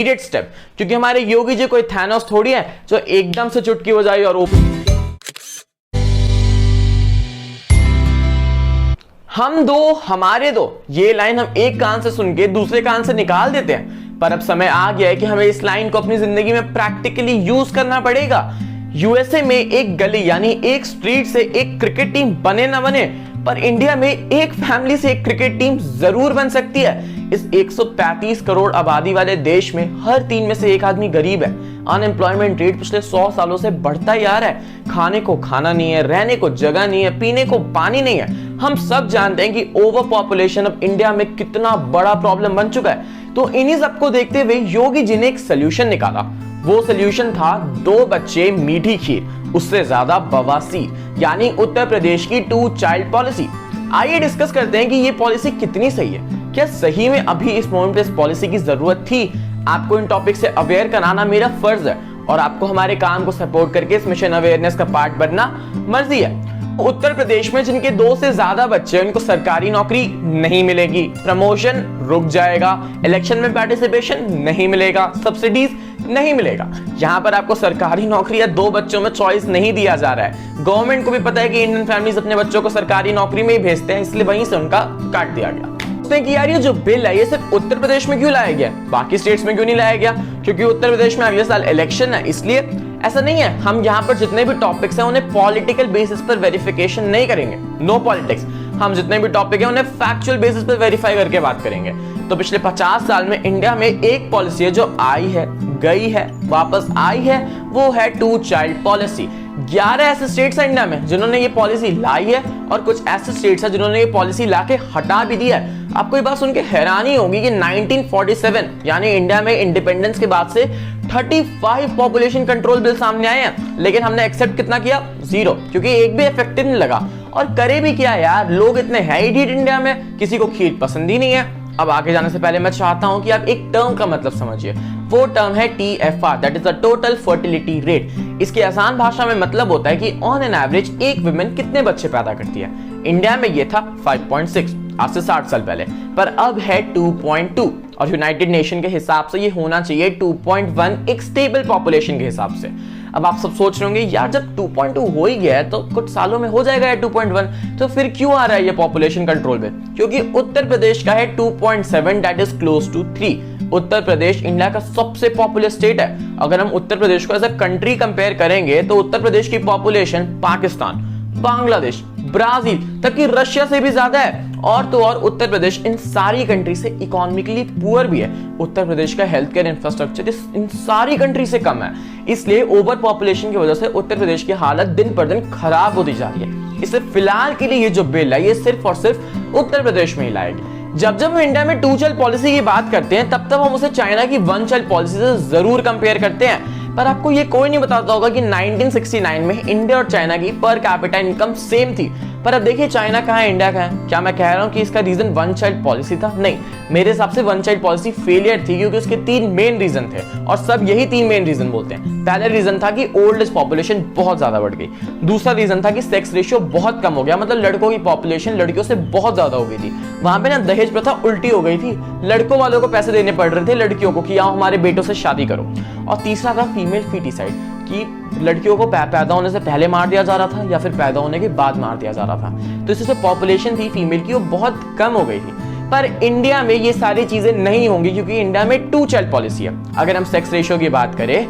Immediate step, क्योंकि हमारे योगी जी कोई थैनोस थोड़ी है जो एकदम से चुटकी बजाई और हम दो हमारे दो, ये लाइन हम एक कान से सुन के दूसरे कान से निकाल देते हैं, पर अब समय आ गया है कि हमें इस लाइन को अपनी जिंदगी में प्रैक्टिकली यूज करना पड़ेगा। यूएसए में एक गली यानी एक स्ट्रीट से एक क्रिकेट टीम बने ना बने, पर इंडिया में एक फैमिली से एक क्रिकेट टीम जरूर बन सकती है। इस 135 करोड़ आबादी वाले देश में हर 3 में से 1 आदमी गरीब है। अनएम्प्लॉयमेंट रेट पिछले 100 सालों से बढ़ता ही आ रहा है। खाने को खाना नहीं है, रहने को जगह नहीं है, पीने को पानी नहीं है। हम सब जानते हैं कि ओवर पॉपुलेशन अब इंडिया में कितना बड़ा प्रॉब्लम बन चुका है। तो इन्हीं सबको देखते हुए योगी जी ने एक सोल्यूशन निकाला। वो सोल्यूशन था 2 बच्चे मीठी खीर, उससे ज्यादा बवासीर, यानी उत्तर प्रदेश की 2 चाइल्ड पॉलिसी। आइए डिस्कस करते हैं कि ये पॉलिसी कितनी सही है। क्या सही में अभी इस मोमेंट पे इस पॉलिसी की जरूरत थी? आपको इन टॉपिक से अवेयर कराना मेरा फर्ज है और आपको हमारे काम को सपोर्ट करके इस मिशन अवेयरनेस का पार्ट बनना मर्जी है। उत्तर प्रदेश में जिनके 2 से ज्यादा बच्चे हैं उनको सरकारी नौकरी नहीं मिलेगी, प्रमोशन रुक जाएगा, इलेक्शन में पार्टिसिपेशन नहीं मिलेगा, सब्सिडीज नहीं मिलेगा। यहाँ पर आपको सरकारी नौकरी या 2 बच्चों में चॉइस नहीं दिया जा रहा है। गवर्नमेंट को भी पता है कि इंडियन फैमिलीज अपने बच्चों को सरकारी नौकरी में ही भेजते हैं, इसलिए वहीं से उनका काट दिया गया। कि यार ये जो बिल है ये सिर्फ उत्तर प्रदेश में क्यों लाया गया, बाकी स्टेट्स में क्यों नहीं लाया गया? क्योंकि उत्तर प्रदेश में अगले साल इलेक्शन है, इसलिए ऐसा नहीं है। हम यहाँ पर जितने भी टॉपिक्स हैं उन्हें पॉलिटिकल बेसिस पर वेरिफिकेशन नहीं करेंगे, नो पॉलिटिक्स। हम जितने भी टॉपिक हैं उन्हें फैक्चुअल बेसिस पर वेरीफाई करके बात करेंगे। तो पिछले 50 साल में इंडिया में एक पॉलिसी है जो आई है, गई है, वापस आई है, वो है 2 चाइल्ड पॉलिसी। 11 ऐसे स्टेट्स हैं इंडिया में जिन्होंने ये पॉलिसी लाई है और कुछ ऐसे स्टेट्स हैं जिन्होंने ये पॉलिसी लाके हटा भी दिया है। आपको ये बात सुन के हैरानी होगी कि 1947 यानी इंडिया में इंडिपेंडेंस के बाद से 35 पॉपुलेशन कंट्रोल बिल सामने आए हैं, लेकिन हमने एक्सेप्ट कितना किया? 0, क्योंकि एक भी इफेक्टिव नहीं लगा। और करे भी क्या यार, लोग इतने है ही ढीठ इंडिया में, किसी को खीर पसंद ही नहीं है। अब आगे जाने से पहले मैं चाहता हूं कि आप एक टर्म का मतलब समझिए। वो टर्म है TFR, that is the total fertility rate. इसके आसान भाषा में मतलब होता है कि ऑन एन एवरेज एक वुमेन कितने बच्चे पैदा करती है। इंडिया में ये था 5.6 आज से 60 साल पहले, पर अब है 2.2 और यूनाइटेड नेशन के हिसाब से ये होना चाहिए 2.1 एक स्टेबल पॉपुलेशन के हिसाब से। अब आप सब सोच रहे होंगे यार जब 2.2 हो ही गया है तो कुछ सालों में हो जाएगा 2.1, तो फिर क्यों आ रहा है ये पॉपुलेशन कंट्रोल बिल? क्योंकि उत्तर प्रदेश का है 2.7 that is close to 3। Uttar Pradesh India का सबसे पॉपुलस स्टेट है। अगर हम उत्तर प्रदेश को एज अ कंट्री कंपेयर करेंगे तो उत्तर प्रदेश की पॉपुलेशन पाकिस्तान, बांग्लादेश, ब्राजील तक की रशिया से भी ज्यादा है। और तो और उत्तर प्रदेश इन सारी कंट्री से इकोनॉमिकली पुअर भी है। उत्तर प्रदेश का हेल्थ केयर इंफ्रास्ट्रक्चर इन सारी कंट्री से कम है, इसलिए ओवर पॉपुलेशन की वजह से उत्तर प्रदेश की हालत दिन पर दिन खराब होती जा रही है। इसलिए फिलहाल के लिए ये जो बिल है ये सिर्फ और सिर्फ उत्तर प्रदेश में ही लाएगी। जब हम इंडिया में 2 चाइल्ड पॉलिसी की बात करते हैं तब हम उसे चाइना की 1 चाइल्ड पॉलिसी से जरूर कंपेयर करते हैं, पर आपको ये कोई नहीं बताता होगा कि 1969 में इंडिया और चाइना की पर कैपिटा इनकम सेम थी। पर अब देखिए चाइना कहाँ है, इंडिया कहाँ है। क्या मैं कह रहा हूँ कि इसका रीजन 1 चाइल्ड पॉलिसी था? नहीं, मेरे हिसाब से 1 चाइल्ड पॉलिसी फेलियर थी, क्योंकि उसके 3 मेन रीजन थे और सब यही 3 मेन रीजन बोलते हैं। पहला रीजन था कि ओल्ड एज पॉपुलेशन बहुत ज्यादा बढ़ गई। दूसरा रीजन था कि सेक्स रेशियो बहुत कम हो गया, मतलब लड़कों की पॉपुलेशन लड़कियों से बहुत ज्यादा हो गई थी। वहां पे ना दहेज प्रथा उल्टी हो गई थी, लड़कों वालों को पैसे देने पड़ रहे थे लड़कियों को कि आओ हमारे बेटों से शादी करो। और तीसरा था फीमेल फीटिसाइड, कि लड़कियों को पैदा होने से पहले मार दिया जा रहा था या फिर पैदा होने के बाद मार दिया जा रहा था। तो इससे जो पॉपुलेशन थी फीमेल की वो बहुत कम हो गई थी। पर इंडिया में ये सारी चीजें नहीं होंगी क्योंकि इंडिया में 2 चाइल्ड पॉलिसी है। अगर हम सेक्स रेशियो की बात करें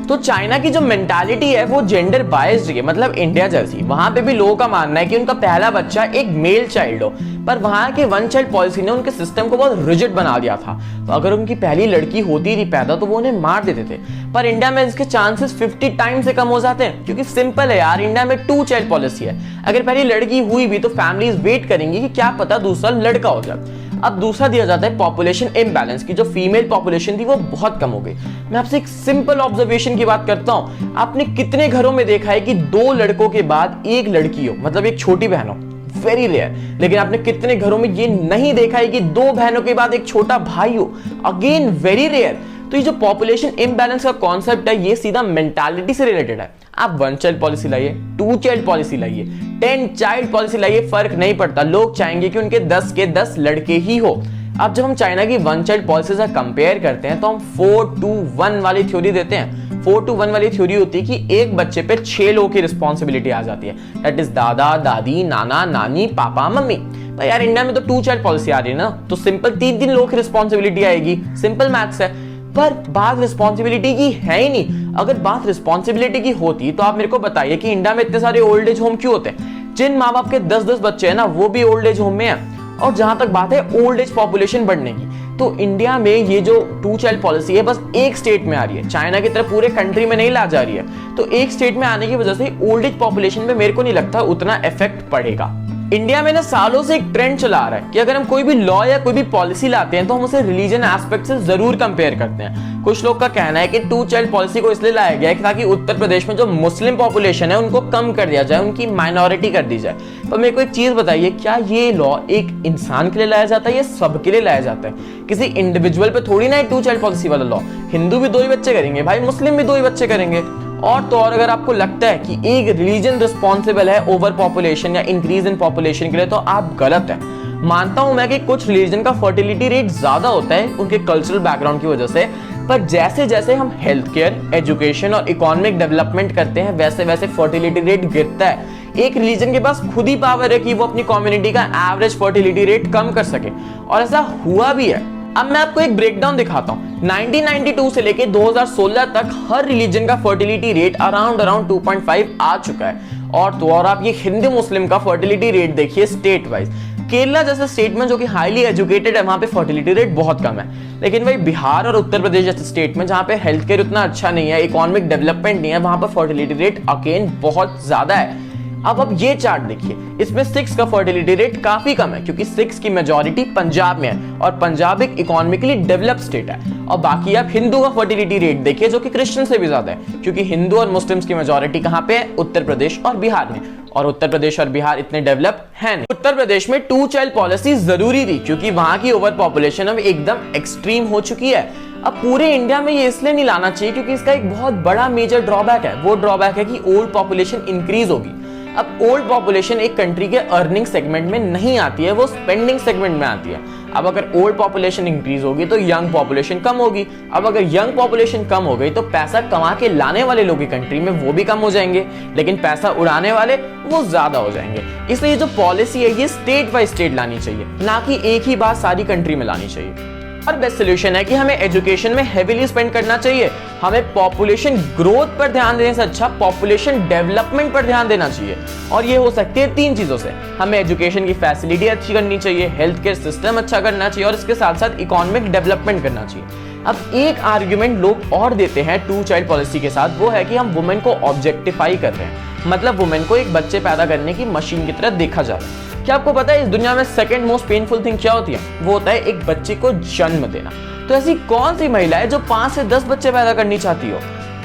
तो चाइना की जो मेंटालिटी है वो जेंडर बायस्ड है, मतलब इंडिया जैसी। वहां पे भी लोगों का मानना है कि उनका पहला बच्चा एक मेल चाइल्ड हो, पर वहां के 1 चाइल्ड पॉलिसी ने उनके सिस्टम को बहुत रिजिड बना दिया था। तो अगर उनकी पहली लड़की होती थी पैदा तो वो उन्हें मार देते थे। पर इंडिया में इसके चांसेस 50 टाइम से कम हो जाते हैं, क्योंकि सिंपल है यार, इंडिया में 2 चाइल्ड पॉलिसी है। अगर पहली लड़की हुई भी तो फैमिलीज वेट करेंगी कि क्या पता दूसरा लड़का हो जाए। अब दूसरा दिया जाता है पॉपुलेशन इम्बैलेंस की, जो फीमेल पॉपुलेशन थी वो बहुत कम हो गई। मैं आपसे एक सिंपल ऑब्जर्वेशन की बात करता हूं, आपने कितने घरों में देखा है कि 2 लड़कों के बाद 1 लड़की हो, मतलब एक छोटी बहन हो? Very rare. लेकिन आपने कितने घरों में ये नहीं देखा है कि 2 बहनों के बाद एक छोटा भाई हो? Again very rare. तो ये जो पॉपुलेशन इम्बैलेंस का कॉन्सेप्ट है ये सीधा मेंटालिटी से रिलेटेड है। आप 1 चाइल्ड पॉलिसी लाइए, 2 चाइल्ड पॉलिसी लाइए, 10 चाइल्ड पॉलिसी लाइए, फर्क नहीं पड़ता। लोग चाहेंगे कि उनके 10 के 10 लड़के ही हो। अब जब हम चाइना की वन चाइल्ड पॉलिसी से कंपेयर करते हैं तो हम 4-2-1 वाली थ्योरी देते हैं। 4-2-1 वाली थ्योरी होती है कि एक बच्चे पे 6 लोगों की रिस्पॉन्सिबिलिटी आ जाती है, दैट इज दादा दादी नाना नानी पापा मम्मी। तो यार इंडिया में तो 2 चाइल्ड पॉलिसी आ रही है ना, तो सिंपल 3-3 लोगों की रिस्पॉन्सिबिलिटी आएगी, सिंपल मैथ्स है। पर बात रिस्पॉन्सिबिलिटी की है ही नहीं। अगर बात रिस्पॉन्सिबिलिटी की होती तो आप मेरे को बताइए कि इंडिया में इतने सारे ओल्ड एज होम क्यों होते हैं? जिन माँ बाप के 10-10 बच्चे हैं ना, वो भी ओल्ड एज होम में है। और जहां तक बात है ओल्ड एज पॉपुलेशन बढ़ने की, तो इंडिया में ये जो 2 चाइल्ड पॉलिसी है बस एक स्टेट में आ रही है, चाइना की तरह पूरे कंट्री में नहीं ला जा रही है। तो एक स्टेट में आने की वजह से ओल्ड एज पॉपुलेशन पे मेरे को नहीं लगता उतना इफेक्ट पड़ेगा। इंडिया में ना सालों से एक ट्रेंड चला आ रहा है कि अगर हम कोई भी लॉ या कोई भी पॉलिसी लाते हैं तो हम उसे रिलीजन एस्पेक्ट से जरूर कंपेयर करते हैं। कुछ लोग का कहना है कि 2 चाइल्ड पॉलिसी को इसलिए लाया गया है ताकि उत्तर प्रदेश में जो मुस्लिम पॉपुलेशन है उनको कम कर दिया जाए, उनकी माइनॉरिटी कर दी जाए। पर मेरे को एक चीज बताइए, क्या ये लॉ एक इंसान के लिए लाया जाता है या सबके लिए लाया जाता है? किसी इंडिविजुअल पे थोड़ी ना 2 चाइल्ड पॉलिसी वाला लॉ। हिंदू भी 2 ही बच्चे करेंगे भाई, मुस्लिम भी 2 ही बच्चे करेंगे। और तो और अगर आपको लगता है कि एक रिलीजन रिस्पॉन्सिबल है ओवर पॉपुलेशन या इंक्रीज इन पॉपुलेशन के लिए, तो आप गलत है। मानता हूं मैं कि कुछ रिलीजन का फर्टिलिटी रेट ज्यादा होता है उनके कल्चरल बैकग्राउंड की वजह से, पर जैसे जैसे हम हेल्थ केयर, एजुकेशन और इकोनॉमिक डेवलपमेंट करते हैं वैसे वैसे फर्टिलिटी रेट गिरता है। एक रिलीजन के पास खुद ही पावर है कि वो अपनी कम्युनिटी का एवरेज फर्टिलिटी रेट कम कर सके, और ऐसा हुआ भी है। अब मैं आपको एक ब्रेकडाउन दिखाता हूं। 1992 से लेके 2016 तक हर रिलीजन का फर्टिलिटी रेट अराउंड 2.5 आ चुका है। और तो और आप ये हिंदू मुस्लिम का फर्टिलिटी रेट देखिए स्टेट वाइज। केरला जैसे स्टेट में जो कि हाईली एजुकेटेड है, वहां पे फर्टिलिटी रेट बहुत कम है। लेकिन भाई बिहार और उत्तर प्रदेश जैसे स्टेट में जहां पे हेल्थ केयर उतना अच्छा नहीं है, इकोनॉमिक डेवलपमेंट नहीं है, वहां पर फर्टिलिटी रेट अगेन बहुत ज्यादा है। अब ये चार्ट देखिए, इसमें 6 का फर्टिलिटी रेट काफी कम है क्योंकि 6 की मेजॉरिटी पंजाब में है और पंजाब एक इकोनॉमिकली डेवलप्ड स्टेट है। और बाकी आप हिंदू का फर्टिलिटी रेट देखिए जो कि क्रिश्चियन से भी ज्यादा है, क्योंकि हिंदू और मुस्लिम्स की मेजॉरिटी कहां पे है? उत्तर प्रदेश और बिहार में। और उत्तर प्रदेश और बिहार इतने डेवलप है नहीं। उत्तर प्रदेश में 2 चाइल्ड पॉलिसी जरूरी थी क्योंकि वहां की ओवर पॉपुलेशन अब एकदम एक्सट्रीम हो चुकी है। अब पूरे इंडिया में ये इसलिए नहीं लाना चाहिए क्योंकि इसका एक बहुत बड़ा मेजर ड्रॉबैक है। वो ड्रॉबैक है कि ओल्ड पॉपुलेशन इंक्रीज होगी। अब ओल्ड पॉपुलेशन एक कंट्री के अर्निंग सेगमेंट में नहीं आती है, वो स्पेंडिंग सेगमेंट में आती है। अब अगर ओल्ड पॉपुलेशन इंक्रीज होगी तो यंग पॉपुलेशन कम होगी। अब अगर यंग पॉपुलेशन कम हो गई तो पैसा कमा के लाने वाले लोग की कंट्री में वो भी कम हो जाएंगे, लेकिन पैसा उड़ाने वाले वो ज्यादा हो जाएंगे। इसलिए जो पॉलिसी है ये स्टेट बाय स्टेट लानी चाहिए, ना कि एक ही बात सारी कंट्री में लानी चाहिए। और बेस्ट सोल्यूशन है कि हमें एजुकेशन में हेवीली स्पेंड करना चाहिए। हमें पॉपुलेशन ग्रोथ पर ध्यान देने से अच्छा पॉपुलेशन डेवलपमेंट पर ध्यान देना चाहिए। और ये हो सकती है 3 चीजों से। हमें एजुकेशन की फैसिलिटी अच्छी करनी चाहिए, हेल्थ केयर सिस्टम अच्छा करना चाहिए और इसके साथ साथ इकोनॉमिक डेवलपमेंट करना चाहिए। अब एक आर्ग्यूमेंट लोग और देते हैं 2 चाइल्ड पॉलिसी के साथ, वो है कि हम वुमेन को ऑब्जेक्टिफाई कर रहे हैं, मतलब वुमेन को एक बच्चे पैदा करने की मशीन की तरह देखा जा रहा है। क्या आपको पता है इस दुनिया में सेकंड मोस्ट पेनफुल थिंग क्या होती है? वो होता है एक बच्चे को जन्म देना। तो ऐसी कौन सी महिला है जो 5 से 10 बच्चे पैदा करनी चाहती हो?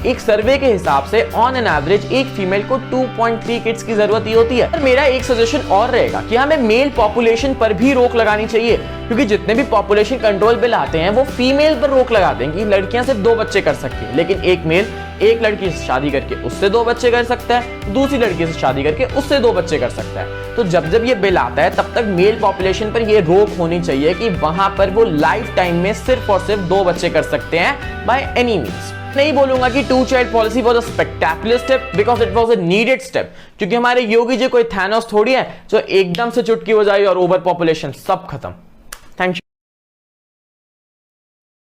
एक सर्वे के हिसाब से ऑन एन एवरेज एक फीमेल को 2.3 किड्स की जरूरत ही होती है। मेरा एक सजेशन और रहेगा कि हमें मेल पॉपुलेशन पर भी रोक लगानी चाहिए, क्योंकि जितने भी पॉपुलेशन कंट्रोल बिल आते हैं वो फीमेल पर रोक लगाते हैं कि लड़कियां सिर्फ 2 बच्चे कर सकती हैं, लेकिन एक मेल एक लड़की से शादी करके उससे 2 बच्चे कर सकता है, दूसरी लड़की से शादी करके उससे 2 बच्चे कर सकता है। तो जब जब ये बिल आता है तब तक मेल पॉपुलेशन पर ये रोक होनी चाहिए कि वहां पर वो लाइफ टाइम में सिर्फ और सिर्फ 2 बच्चे कर सकते हैं बाय एनी मींस। नहीं बोलूंगा कि 2 child policy was a spectacular step because it was a needed step, क्योंकि हमारे योगी जी कोई थैनोस थोड़ी है जो एकदम से चुटकी बजाई और ओवर पॉपुलेशन सब खत्म।